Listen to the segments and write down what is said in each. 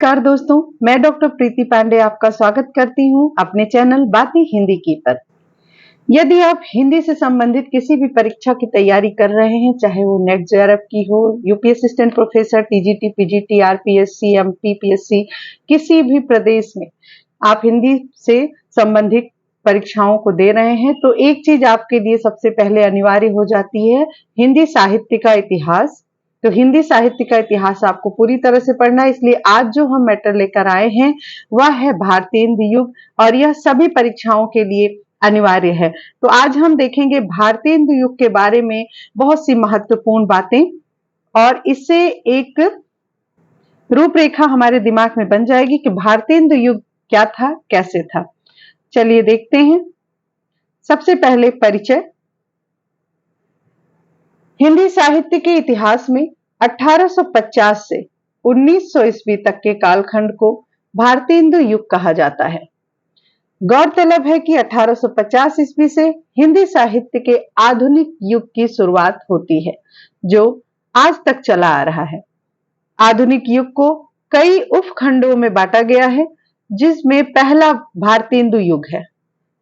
नमस्कार दोस्तों, मैं डॉक्टर प्रीति पांडे आपका स्वागत करती हूं अपने चैनल बातें हिंदी की पर। यदि आप हिंदी से संबंधित किसी भी परीक्षा की तैयारी कर रहे हैं, चाहे वो नेट जेआरएफ की हो, UP assistant professor, TGT, PGT, RPSC, MPPSC, किसी भी प्रदेश में आप हिंदी से संबंधित परीक्षाओं को दे रहे हैं, तो एक चीज आपके लिए सबसे पहले अनिवार्य हो जाती है, हिंदी साहित्य का इतिहास। तो हिंदी साहित्य का इतिहास आपको पूरी तरह से पढ़ना है, इसलिए आज जो हम मैटर लेकर आए हैं वह है भारतेंदु युग, और यह सभी परीक्षाओं के लिए अनिवार्य है। तो आज हम देखेंगे भारतेंदु युग के बारे में बहुत सी महत्वपूर्ण बातें, और इससे एक रूपरेखा हमारे दिमाग में बन जाएगी कि भारतेंदु युग क्या था, कैसे था। चलिए देखते हैं। सबसे पहले परिचय। हिंदी साहित्य के इतिहास में 1850 से 1900 ईस्वी तक के कालखंड को भारतेंदु युग कहा जाता है। गौरतलब है कि 1850 ईस्वी से हिंदी साहित्य के आधुनिक युग की शुरुआत होती है, जो आज तक चला आ रहा है। आधुनिक युग को कई उपखंडों में बांटा गया है, जिसमें पहला भारतेंदु युग है।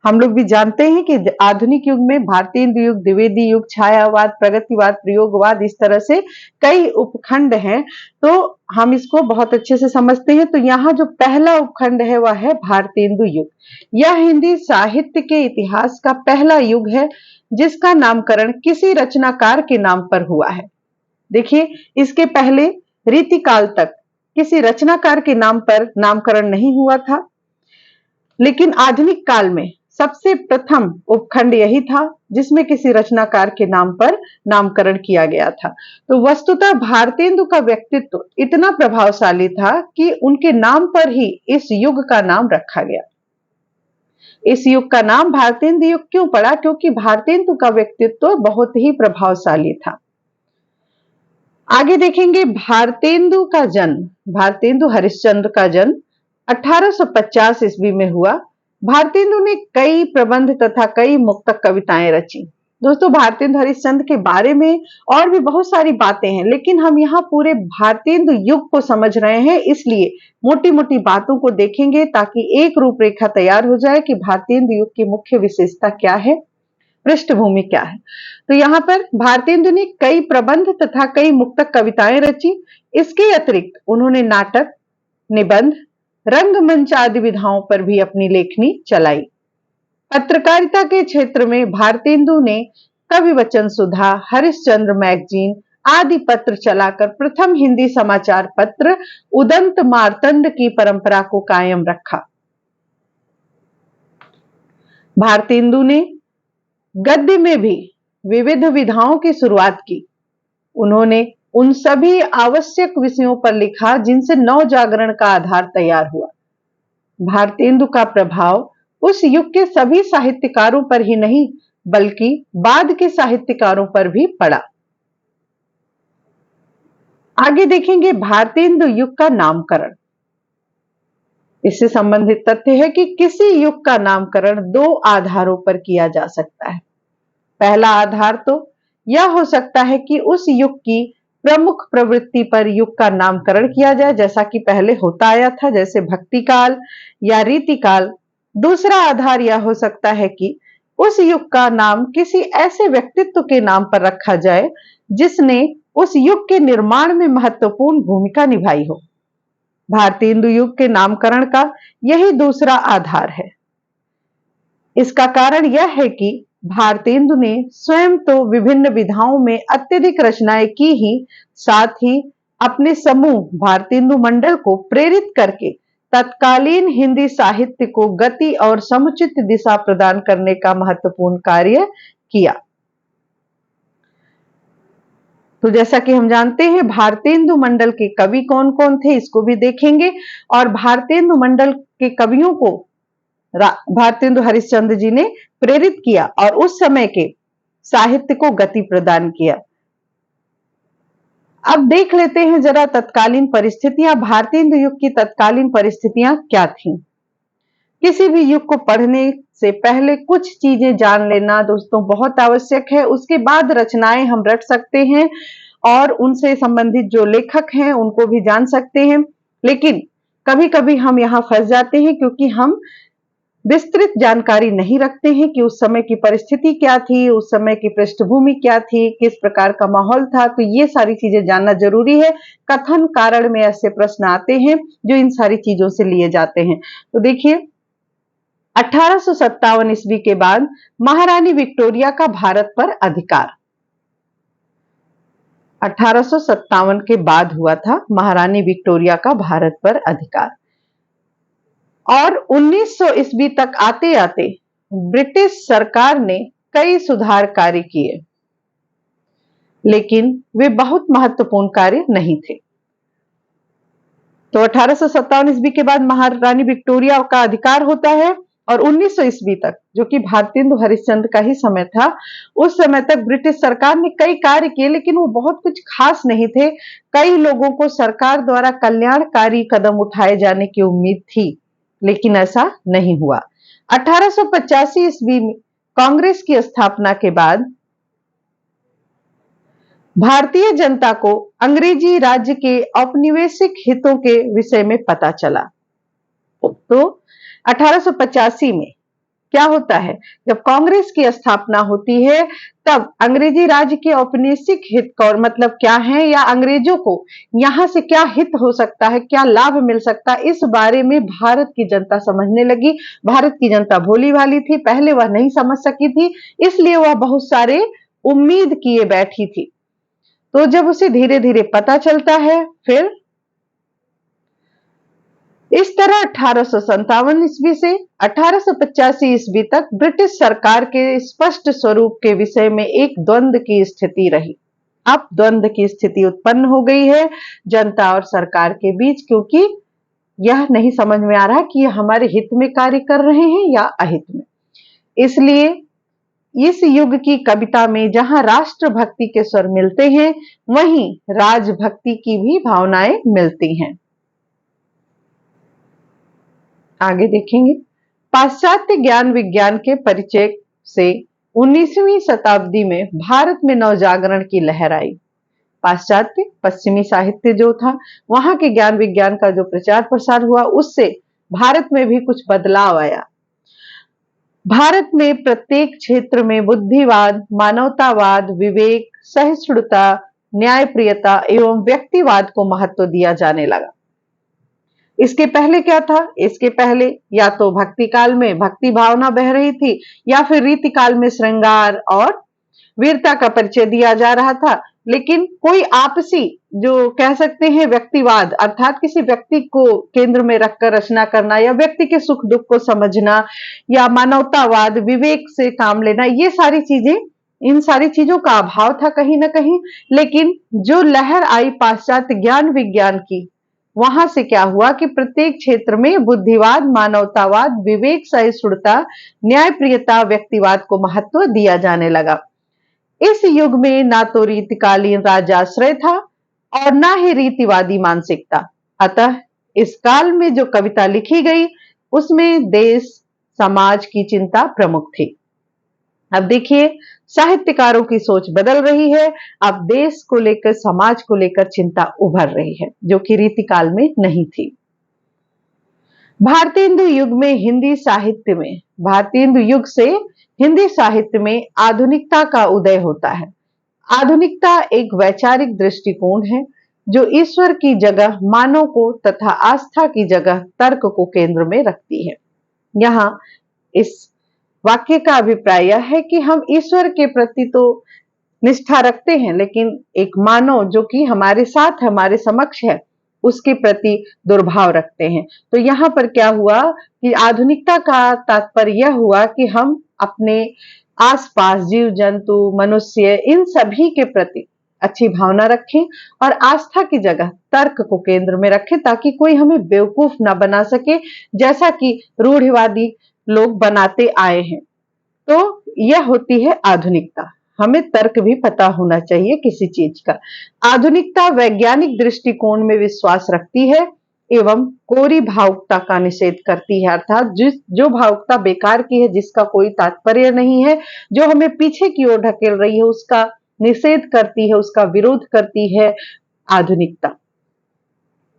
हम लोग भी जानते हैं कि आधुनिक युग में भारतेंदु युग, द्विवेदी युग, छायावाद, प्रगतिवाद, प्रयोगवाद, इस तरह से कई उपखंड हैं, तो हम इसको बहुत अच्छे से समझते हैं। तो यहाँ जो पहला उपखंड है वह है भारतेंदु युग। यह हिंदी साहित्य के इतिहास का पहला युग है, जिसका नामकरण किसी रचनाकार के नाम पर हुआ है। देखिए, इसके पहले रीतिकाल तक किसी रचनाकार के नाम पर नामकरण नहीं हुआ था, लेकिन आधुनिक काल में सबसे प्रथम उपखंड यही था जिसमें किसी रचनाकार के नाम पर नामकरण किया गया था। तो वस्तुतः भारतेंदु का व्यक्तित्व इतना प्रभावशाली था कि उनके नाम पर ही इस युग का नाम रखा गया। इस युग का नाम भारतेंदु युग क्यों पड़ा? क्योंकि भारतेंदु का व्यक्तित्व बहुत ही प्रभावशाली था। आगे देखेंगे भारतेंदु का जन्म। भारतेंदु हरिश्चंद्र का जन्म 1850 ईस्वी में हुआ। भारतेंदु ने कई प्रबंध तथा कई मुक्तक कविताएं रची। दोस्तों, भारतेंदु हरिश्चंद्र के बारे में और भी बहुत सारी बातें हैं, लेकिन हम यहाँ पूरे भारतेंदु युग को समझ रहे हैं, इसलिए मोटी मोटी बातों को देखेंगे ताकि एक रूपरेखा तैयार हो जाए कि भारतेंदु युग की मुख्य विशेषता क्या है, पृष्ठभूमि क्या है। तो यहाँ पर भारतेंदु ने कई प्रबंध तथा कई मुक्तक कविताएं रची। इसके अतिरिक्त उन्होंने नाटक, निबंध, रंगमंच आदि विधाओं पर भी अपनी लेखनी चलाई। पत्रकारिता के क्षेत्र में भारतेंदु ने कवि वचन सुधा, हरिश्चंद्र मैगजीन आदि पत्र चलाकर प्रथम हिंदी समाचार पत्र उदंत मार्तंड की परंपरा को कायम रखा। भारतेंदु ने गद्य में भी विविध विधाओं की शुरुआत की। उन्होंने उन सभी आवश्यक विषयों पर लिखा जिनसे नव जागरण का आधार तैयार हुआ। भारतेंदु का प्रभाव उस युग के सभी साहित्यकारों पर ही नहीं, बल्कि बाद के साहित्यकारों पर भी पड़ा। आगे देखेंगे भारतेंदु युग का नामकरण। इससे संबंधित तथ्य है कि किसी युग का नामकरण दो आधारों पर किया जा सकता है। पहला आधार तो यह हो सकता है कि उस युग की प्रमुख प्रवृत्ति पर युग का नामकरण किया जाए, जैसा कि पहले होता आया था, जैसे भक्ति काल या रीतिकाल। दूसरा आधार यह हो सकता है कि उस युग का नाम किसी ऐसे व्यक्तित्व के नाम पर रखा जाए जिसने उस युग के निर्माण में महत्वपूर्ण भूमिका निभाई हो। भारतेंदु युग के नामकरण का यही दूसरा आधार है। इसका कारण यह है कि भारतेंदु ने स्वयं तो विभिन्न विधाओं में अत्यधिक रचनाएं की ही, साथ ही अपने समूह भारतेंदु मंडल को प्रेरित करके तत्कालीन हिंदी साहित्य को गति और समुचित दिशा प्रदान करने का महत्वपूर्ण कार्य किया। तो जैसा कि हम जानते हैं, भारतेंदु मंडल के कवि कौन कौन थे, इसको भी देखेंगे, और भारतेंदु मंडल के कवियों को भारतेंदु हरिश्चंद्र जी ने प्रेरित किया और उस समय के साहित्य को गति प्रदान किया। अब देख लेते हैं जरा तत्कालीन परिस्थितियां। भारतेंदु युग की तत्कालीन परिस्थितियां क्या थीं? किसी भी युग को पढ़ने से पहले कुछ चीजें जान लेना दोस्तों बहुत आवश्यक है। उसके बाद रचनाएं हम रट सकते हैं और उनसे संबंधित जो लेखक हैं उनको भी जान सकते हैं, लेकिन कभी कभी हम यहाँ फंस जाते हैं क्योंकि हम विस्तृत जानकारी नहीं रखते हैं कि उस समय की परिस्थिति क्या थी, उस समय की पृष्ठभूमि क्या थी, किस प्रकार का माहौल था। तो ये सारी चीजें जानना जरूरी है। कथन कारण में ऐसे प्रश्न आते हैं जो इन सारी चीजों से लिए जाते हैं। तो देखिए, 1857 ईस्वी के बाद महारानी विक्टोरिया का भारत पर अधिकार। 1857 के बाद हुआ था महारानी विक्टोरिया का भारत पर अधिकार। और 1900 ईस्वी तक आते आते ब्रिटिश सरकार ने कई सुधार कार्य किए, लेकिन वे बहुत महत्वपूर्ण कार्य नहीं थे। तो 1857 ईस्वी के बाद महारानी विक्टोरिया का अधिकार होता है और 1900 ईस्वी तक, जो कि भारतेंदु हरिश्चंद्र का ही समय था, उस समय तक ब्रिटिश सरकार ने कई कार्य किए, लेकिन वो बहुत कुछ खास नहीं थे। कई लोगों को सरकार द्वारा कल्याणकारी कदम उठाए जाने की उम्मीद थी, लेकिन ऐसा नहीं हुआ। 1885 ईस्वी में कांग्रेस की स्थापना के बाद भारतीय जनता को अंग्रेजी राज्य के औपनिवेशिक हितों के विषय में पता चला। तो 1885 में क्या होता है, जब कांग्रेस की स्थापना होती है, तब अंग्रेजी राज्य के औपनिवेशिक हित का मतलब क्या है, या अंग्रेजों को यहां से क्या हित हो सकता है, क्या लाभ मिल सकता है, इस बारे में भारत की जनता समझने लगी। भारत की जनता भोली भाली थी, पहले वह नहीं समझ सकी थी, इसलिए वह बहुत सारे उम्मीद किए बैठी थी। तो जब उसे धीरे धीरे पता चलता है, फिर इस तरह 1857 ईस्वी से 1885 ईस्वी तक ब्रिटिश सरकार के स्पष्ट स्वरूप के विषय में एक द्वंद्व की स्थिति रही। अब द्वंद्व की स्थिति उत्पन्न हो गई है जनता और सरकार के बीच, क्योंकि यह नहीं समझ में आ रहा कि यह हमारे हित में कार्य कर रहे हैं या अहित में। इसलिए इस युग की कविता में जहां राष्ट्रभक्ति के स्वर मिलते हैं, वहीं राजभक्ति की भी भावनाएं मिलती हैं। आगे देखेंगे, पाश्चात्य ज्ञान विज्ञान के परिचय से 19वीं शताब्दी में भारत में नवजागरण की लहर आई। पाश्चात्य पश्चिमी साहित्य जो था, वहां के ज्ञान विज्ञान का जो प्रचार प्रसार हुआ, उससे भारत में भी कुछ बदलाव आया। भारत में प्रत्येक क्षेत्र में बुद्धिवाद, मानवतावाद, विवेक, सहिष्णुता, न्यायप्रियता एवं व्यक्तिवाद को महत्व दिया जाने लगा। इसके पहले क्या था? इसके पहले या तो भक्ति काल में भक्ति भावना बह रही थी, या फिर रीति काल में श्रृंगार और वीरता का परिचय दिया जा रहा था। लेकिन कोई आपसी, जो कह सकते हैं व्यक्तिवाद, अर्थात किसी व्यक्ति को केंद्र में रखकर रचना करना, या व्यक्ति के सुख दुख को समझना, या मानवतावाद, विवेक से काम लेना, ये सारी चीजें, इन सारी चीजों का अभाव था कहीं ना कहीं। लेकिन जो लहर आई पाश्चात्य ज्ञान विज्ञान की, वहां से क्या हुआ कि प्रत्येक क्षेत्र में बुद्धिवाद, मानवतावाद, विवेक, सहिष्णुता, न्यायप्रियता, व्यक्तिवाद को महत्व दिया जाने लगा। इस युग में ना तो रीतिकालीन राजाश्रय था और ना ही रीतिवादी मानसिकता। अतः इस काल में जो कविता लिखी गई, उसमें देश समाज की चिंता प्रमुख थी। अब देखिए, साहित्यकारों की सोच बदल रही है। अब देश को लेकर, समाज को लेकर चिंता उभर रही है, जो कि रीतिकाल में नहीं थी। भारतेंदु युग में हिंदी साहित्य में, भारतेंदु युग से हिंदी साहित्य में आधुनिकता का उदय होता है। आधुनिकता एक वैचारिक दृष्टिकोण है जो ईश्वर की जगह मानव को तथा आस्था की जगह तर्क को केंद्र में रखती है। यहाँ इस वाक्य का अभिप्राय यह है कि हम ईश्वर के प्रति तो निष्ठा रखते हैं, लेकिन एक मानव जो कि हमारे साथ, हमारे समक्ष है, उसके प्रति दुर्भाव रखते हैं। तो यहाँ पर क्या हुआ कि आधुनिकता का तात्पर्य यह हुआ कि हम अपने आसपास जीव जंतु, मनुष्य, इन सभी के प्रति अच्छी भावना रखें और आस्था की जगह तर्क को केंद्र में रखें, ताकि कोई हमें बेवकूफ ना बना सके, जैसा कि रूढ़िवादी लोग बनाते आए हैं। तो यह होती है आधुनिकता। हमें तर्क भी पता होना चाहिए किसी चीज का। आधुनिकता वैज्ञानिक दृष्टिकोण में विश्वास रखती है एवं कोरी भावुकता का निषेध करती है, अर्थात जो भावुकता बेकार की है, जिसका कोई तात्पर्य नहीं है, जो हमें पीछे की ओर ढकेल रही है, उसका निषेध करती है, उसका विरोध करती है आधुनिकता।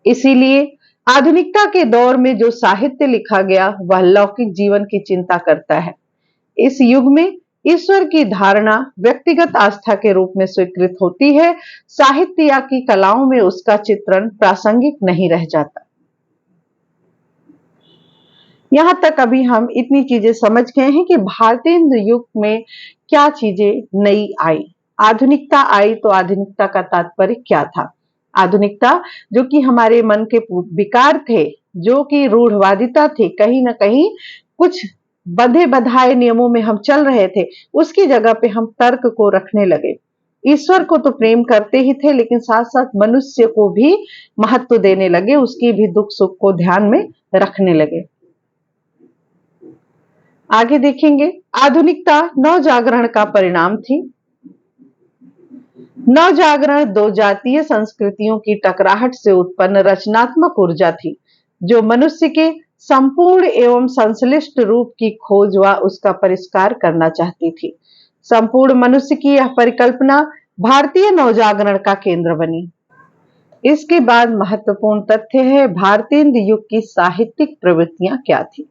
इसीलिए आधुनिकता के दौर में जो साहित्य लिखा गया वह लौकिक जीवन की चिंता करता है। इस युग में ईश्वर की धारणा व्यक्तिगत आस्था के रूप में स्वीकृत होती है। साहित्य या की कलाओं में उसका चित्रण प्रासंगिक नहीं रह जाता। यहां तक अभी हम इतनी चीजें समझ गए हैं कि भारतेंदु युग में क्या चीजें नई आई। आधुनिकता आई तो आधुनिकता का तात्पर्य क्या था? आधुनिकता जो कि हमारे मन के विकार थे, जो कि रूढ़वादिता थी, कहीं ना कहीं कुछ बंधे बधाए नियमों में हम चल रहे थे, उसकी जगह पे हम तर्क को रखने लगे। ईश्वर को तो प्रेम करते ही थे, लेकिन साथ साथ मनुष्य को भी महत्व देने लगे, उसकी भी दुख सुख को ध्यान में रखने लगे। आगे देखेंगे, आधुनिकता नवजागरण का परिणाम थी। नवजागरण दो जातीय संस्कृतियों की टकराहट से उत्पन्न रचनात्मक ऊर्जा थी, जो मनुष्य के संपूर्ण एवं संश्लिष्ट रूप की खोज व उसका परिष्कार करना चाहती थी। संपूर्ण मनुष्य की यह परिकल्पना भारतीय नवजागरण का केंद्र बनी। इसके बाद महत्वपूर्ण तथ्य है भारतेंदु युग की साहित्यिक प्रवृत्तियां क्या थी।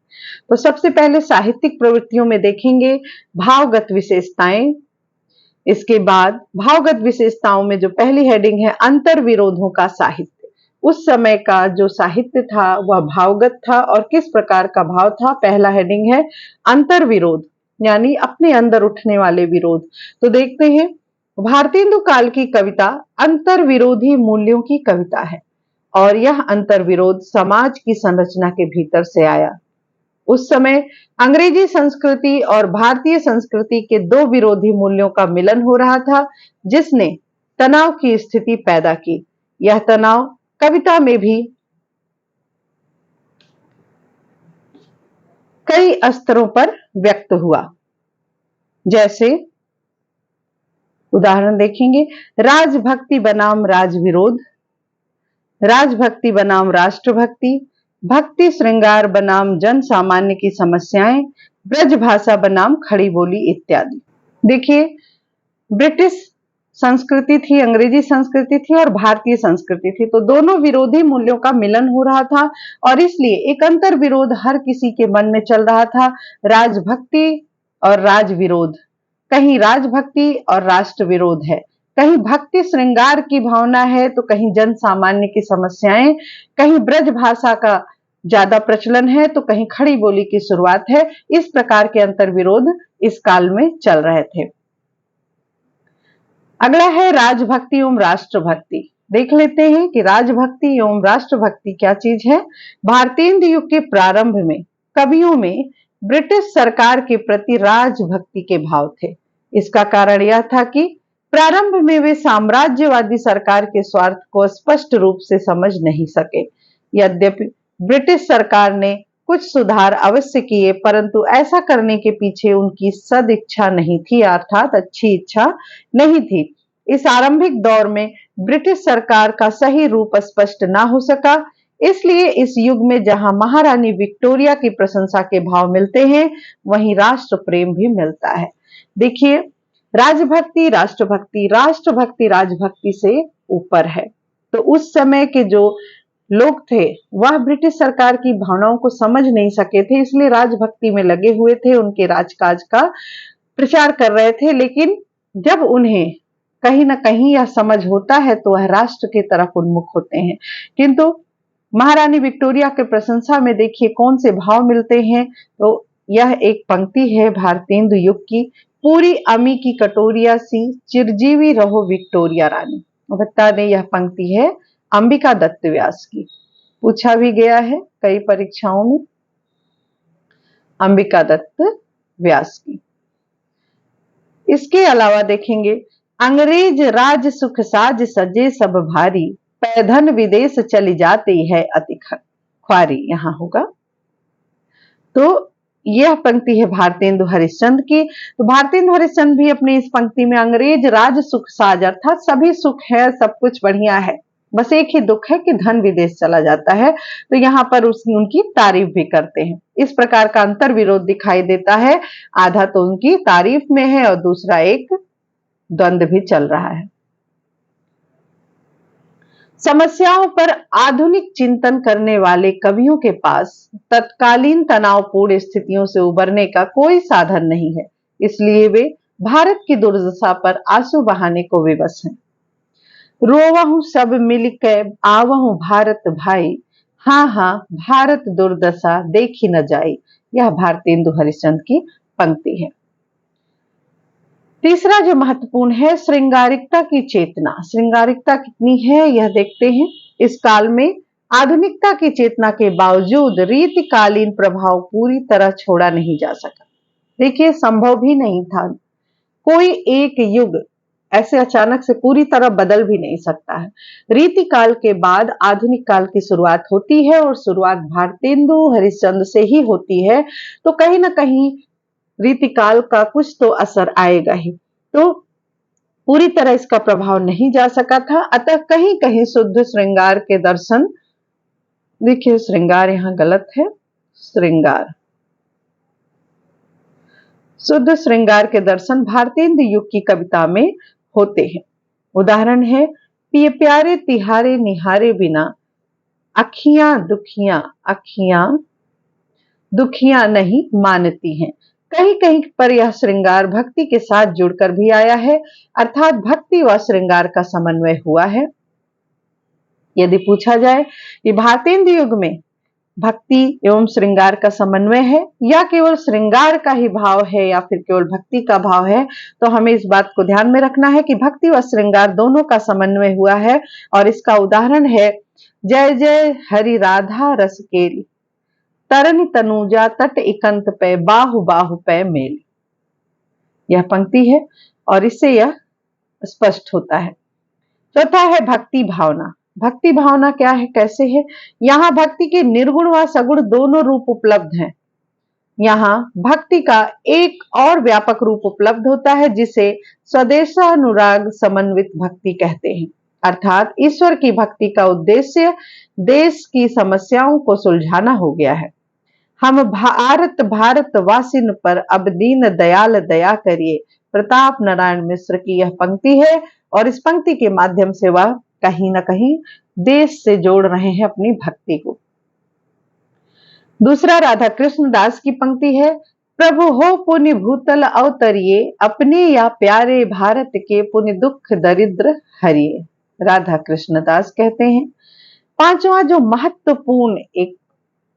तो सबसे पहले साहित्यिक प्रवृत्तियों में देखेंगे भावगत विशेषताएं। इसके बाद भावगत विशेषताओं में जो पहली हेडिंग है अंतर विरोधों का साहित्य। उस समय का जो साहित्य था वह भावगत था और किस प्रकार का भाव था? पहला हेडिंग है अंतर विरोध, यानी अपने अंदर उठने वाले विरोध। तो देखते हैं, भारतेंदु काल की कविता अंतर विरोधी मूल्यों की कविता है और यह अंतर विरोध समाज की संरचना के भीतर से आया। उस समय अंग्रेजी संस्कृति और भारतीय संस्कृति के दो विरोधी मूल्यों का मिलन हो रहा था, जिसने तनाव की स्थिति पैदा की। यह तनाव कविता में भी कई स्तरों पर व्यक्त हुआ। जैसे उदाहरण देखेंगे, राजभक्ति बनाम राजविरोध, राजभक्ति बनाम राष्ट्रभक्ति, भक्ति श्रृंगार बनाम जन सामान्य की समस्याएं, ब्रज भाषा बनाम खड़ी बोली इत्यादि। देखिए, ब्रिटिश संस्कृति थी, अंग्रेजी संस्कृति थी और भारतीय संस्कृति थी, तो दोनों विरोधी मूल्यों का मिलन हो रहा था और इसलिए एक अंतर विरोध हर किसी के मन में चल रहा था। राजभक्ति और राजविरोध, कहीं राजभक्ति और राष्ट्र विरोध है, कहीं भक्ति श्रृंगार की भावना है तो कहीं जन सामान्य की समस्याएं, कहीं ब्रज भाषा का ज्यादा प्रचलन है तो कहीं खड़ी बोली की शुरुआत है। इस प्रकार के अंतर विरोध इस काल में चल रहे थे। अगला है राजभक्ति एवं राष्ट्रभक्ति। देख लेते हैं कि राजभक्ति एवं राष्ट्रभक्ति क्या चीज है। भारतेंदु युग के प्रारंभ में कवियों में ब्रिटिश सरकार के प्रति राजभक्ति के भाव थे। इसका कारण यह था कि प्रारंभ में वे साम्राज्यवादी सरकार के स्वार्थ को स्पष्ट रूप से समझ नहीं सके। यद्यपि ब्रिटिश सरकार ने कुछ सुधार अवश्य किए, परंतु ऐसा करने के पीछे उनकी सदिच्छा नहीं थी, अर्थात अच्छी इच्छा नहीं थी। इस आरंभिक दौर में ब्रिटिश सरकार का सही रूप स्पष्ट ना हो सका, इसलिए इस युग में जहां महारानी विक्टोरिया की प्रशंसा के भाव मिलते हैं, वहीं राष्ट्र प्रेम भी मिलता है। देखिए, राजभक्ति राष्ट्रभक्ति, राष्ट्रभक्ति राजभक्ति से ऊपर है। तो उस समय के जो लोग थे वह ब्रिटिश सरकार की भावनाओं को समझ नहीं सके थे, इसलिए राजभक्ति में लगे हुए थे, उनके राजकाज का प्रचार कर रहे थे। लेकिन जब उन्हें कहीं ना कहीं यह समझ होता है तो वह राष्ट्र की तरफ उन्मुख होते हैं। किंतु महारानी विक्टोरिया के प्रशंसा में देखिए कौन से भाव मिलते हैं। तो यह एक पंक्ति है भारतेंदु युग की, पूरी अमी की कटोरिया सी चिरजीवी रहो विक्टोरिया रानी। बता दें, यह पंक्ति है अंबिका दत्त व्यास की, पूछा भी गया है कई परीक्षाओं में, अंबिका दत्त व्यास की। इसके अलावा देखेंगे, अंग्रेज राज सुख साज सजे सब भारी, पैधन विदेश चली जाती है अति ख्वारी, यहां होगा। तो यह पंक्ति है भारतेंदु हरिश्चंद्र की। तो भारतेंदु हरिश्चंद्र भी अपनी इस पंक्ति में अंग्रेज राज सुख साज, अर्थात सभी सुख है, सब कुछ बढ़िया है, बस एक ही दुख है कि धन विदेश चला जाता है, तो यहाँ पर उनकी तारीफ भी करते हैं। इस प्रकार का अंतर विरोध दिखाई देता है, आधा तो उनकी तारीफ में है और दूसरा एक द्वंद्व भी चल रहा है। समस्याओं पर आधुनिक चिंतन करने वाले कवियों के पास तत्कालीन तनावपूर्ण स्थितियों से उबरने का कोई साधन नहीं है, इसलिए वे भारत की दुर्दशा पर आंसू बहाने को विवश हैं। रोवहु सब मिल के आवहु भारत भाई, हाँ हाँ भारत दुर्दशा देखी न जाई। यह भारतेंदु हरिश्चंद्र की पंक्ति है। तीसरा जो महत्वपूर्ण है, श्रृंगारिकता की चेतना। श्रृंगारिकता कितनी है यह देखते हैं। इस काल में आधुनिकता की चेतना के बावजूद रीतिकालीन प्रभाव पूरी तरह छोड़ा नहीं जा सका। देखिए, संभव भी नहीं था। कोई एक युग ऐसे अचानक से पूरी तरह बदल भी नहीं सकता है। रीति काल के बाद आधुनिक काल की शुरुआत होती है और शुरुआत भारतेंदु हरिश्चंद्र से ही होती है, तो कहीं ना कहीं रीतिकाल का कुछ तो असर आएगा ही। तो पूरी तरह इसका प्रभाव नहीं जा सका था, अतः कहीं कहीं शुद्ध श्रृंगार के दर्शन, देखिए श्रृंगार यहां गलत है, श्रृंगार, शुद्ध श्रृंगार के दर्शन भारतेंदु युग की कविता में होते हैं। उदाहरण है, पिए प्यारे तिहारे निहारे बिना अखियां दुखियां नहीं मानती हैं। कहीं कहीं पर यह श्रृंगार भक्ति के साथ जुड़कर भी आया है, अर्थात भक्ति व श्रृंगार का समन्वय हुआ है। यदि पूछा जाए कि भारतेंदु युग में भक्ति एवं श्रृंगार का समन्वय है या केवल श्रृंगार का ही भाव है या फिर केवल भक्ति का भाव है, तो हमें इस बात को ध्यान में रखना है कि भक्ति व श्रृंगार दोनों का समन्वय हुआ है। और इसका उदाहरण है, जय जय हरि राधा रस केली, तरन तनुजा तट इकंत पे बाहु बाहु पे मेल। यह पंक्ति है और इससे यह स्पष्ट होता है। चौथा है भक्ति भावना। भक्ति भावना क्या है, कैसे है? यहाँ भक्ति के निर्गुण व सगुण दोनों रूप उपलब्ध हैं। यहाँ भक्ति का एक और व्यापक रूप उपलब्ध होता है जिसे स्वदेशानुराग समन्वित भक्ति कहते हैं, अर्थात ईश्वर की भक्ति का उद्देश्य देश की समस्याओं को सुलझाना हो गया है। हम भारत वासिन पर अब दीन दयाल दया करिए, प्रताप नारायण मिश्र की यह पंक्ति है और इस पंक्ति के माध्यम से वह कहीं ना कहीं देश से जोड़ रहे हैं अपनी भक्ति को। दूसरा राधा कृष्ण दास की पंक्ति है, प्रभु हो पुण्य भूतल अवतरिए, अपने या प्यारे भारत के पुण्य दुख दरिद्र हरिए। राधा कृष्ण दास कहते हैं। पांचवा जो महत्वपूर्ण, एक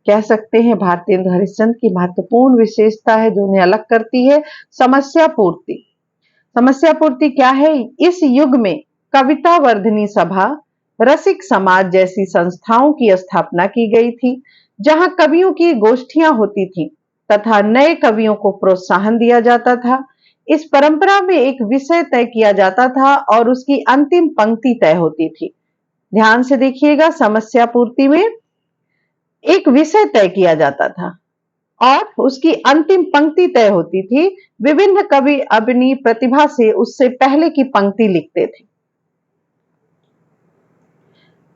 कह सकते हैं भारतेंदु हरिश्चंद्र की महत्वपूर्ण विशेषता है जो उन्हें अलग करती है, समस्या पूर्ति। समस्या पूर्ति क्या है? इस युग में कविता वर्धनी सभा, रसिक समाज जैसी संस्थाओं की स्थापना की गई थी, जहां कवियों की गोष्ठियां होती थीं तथा नए कवियों को प्रोत्साहन दिया जाता था। इस परंपरा में एक विषय तय किया जाता था और उसकी अंतिम पंक्ति तय होती थी। ध्यान से देखिएगा, समस्या पूर्ति में एक विषय तय किया जाता था और उसकी अंतिम पंक्ति तय होती थी। विभिन्न कवि अपनी प्रतिभा से उससे पहले की पंक्ति लिखते थे।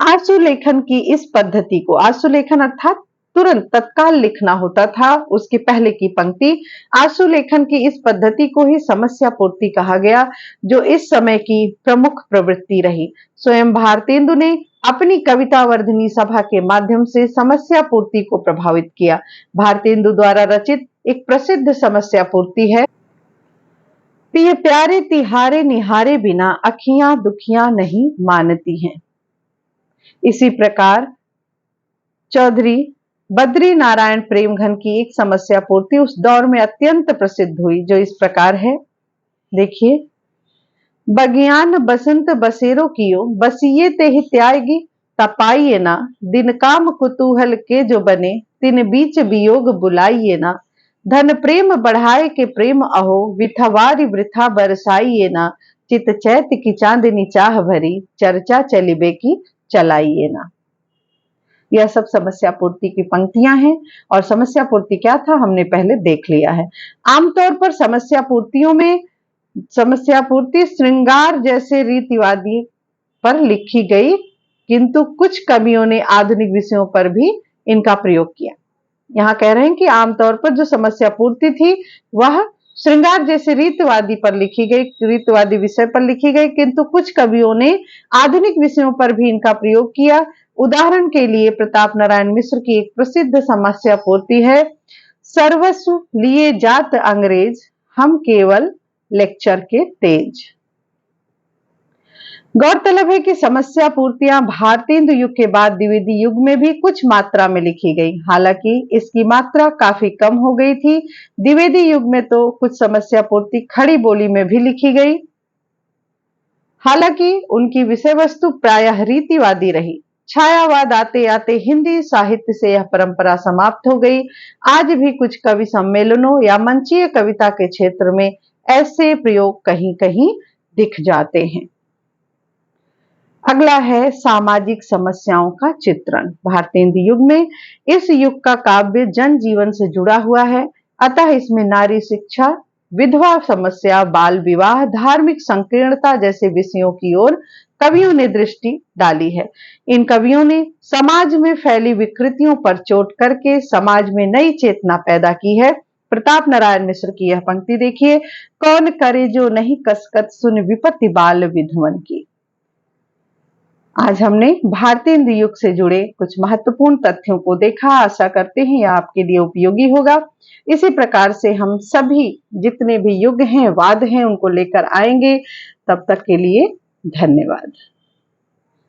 आंसू लेखन की इस पद्धति को, आंसू लेखन अर्थात तुरंत तत्काल लिखना होता था उसके पहले की पंक्ति, आंसू लेखन की इस पद्धति को ही समस्या पूर्ति कहा गया, जो इस समय की प्रमुख प्रवृत्ति रही। स्वयं भारतेंदु ने अपनी कविता वर्धनी सभा के माध्यम से समस्या पूर्ति को प्रभावित किया। भारतेंदु द्वारा रचित एक प्रसिद्ध समस्या पूर्ति है, पिए प्यारे तिहारे निहारे बिना अखियां दुखियां नहीं मानती हैं। इसी प्रकार चौधरी बद्री नारायण प्रेमघन की एक समस्या पूर्ति उस दौर में अत्यंत प्रसिद्ध हुई, जो इस प्रकार है। देखिए, बगियान बसंत बसेरो कियो, बसिए ते ही त्यागी तपाइए ना, दिन काम कुतूहल के जो बने, तिन बीच वियोग बुलाइए ना, धन प्रेम बढ़ाए के प्रेम अहो, विथवारी वृथा बरसाइए ना, चित चैत की चांदनी चाह भरी, चर्चा चलिबे की चलाइए ना। यह सब समस्या पूर्ति की पंक्तियां हैं और समस्या पूर्ति क्या था हमने पहले देख लिया है। आमतौर पर समस्या पूर्तियों में समस्या पूर्ति श्रृंगार जैसे रीतिवादी पर लिखी गई, किंतु कुछ कवियों ने आधुनिक विषयों पर भी इनका प्रयोग किया। यहाँ कह रहे हैं कि आमतौर पर जो समस्या पूर्ति थी वह श्रृंगार जैसे रीतवादी विषय पर लिखी गई, किंतु कुछ कवियों ने आधुनिक विषयों पर भी इनका प्रयोग किया। उदाहरण के लिए प्रताप नारायण मिश्र की एक प्रसिद्ध समस्या पूर्ति है, सर्वस्व लिए जात अंग्रेज, हम केवल लेक्चर के तेज। गौरतलब है कि समस्या पूर्तियां भारतेंदु युग के बाद द्विवेदी युग में भी कुछ मात्रा में लिखी गई। हालांकि इसकी मात्रा काफी कम हो गई थी। द्विवेदी युग में तो कुछ समस्या पूर्ति खड़ी बोली में भी लिखी गई। हालांकि उनकी विषय वस्तु प्रायः रीतिवादी रही। छायावाद आते आते हिंदी साहित्य से यह परंपरा समाप्त हो गई। आज भी कुछ कवि सम्मेलनों या मंचीय कविता के क्षेत्र में ऐसे प्रयोग कहीं कहीं दिख जाते हैं। अगला है सामाजिक समस्याओं का चित्रण। भारतेंदु युग में इस युग का काव्य जन जीवन से जुड़ा हुआ है, अतः इसमें नारी शिक्षा, विधवा समस्या, बाल विवाह, धार्मिक संकीर्णता जैसे विषयों की ओर कवियों ने दृष्टि डाली है। इन कवियों ने समाज में फैली विकृतियों पर चोट करके समाज में नई चेतना पैदा की है। प्रताप नारायण मिश्र की यह पंक्ति देखिए, कौन करे जो नहीं कसकत, सुन विपत्ति बाल विधवन की। आज हमने भारतेंदु युग से जुड़े कुछ महत्वपूर्ण तथ्यों को देखा। आशा करते हैं यह आपके लिए उपयोगी होगा। इसी प्रकार से हम सभी जितने भी युग हैं, वाद हैं, उनको लेकर आएंगे। तब तक के लिए धन्यवाद।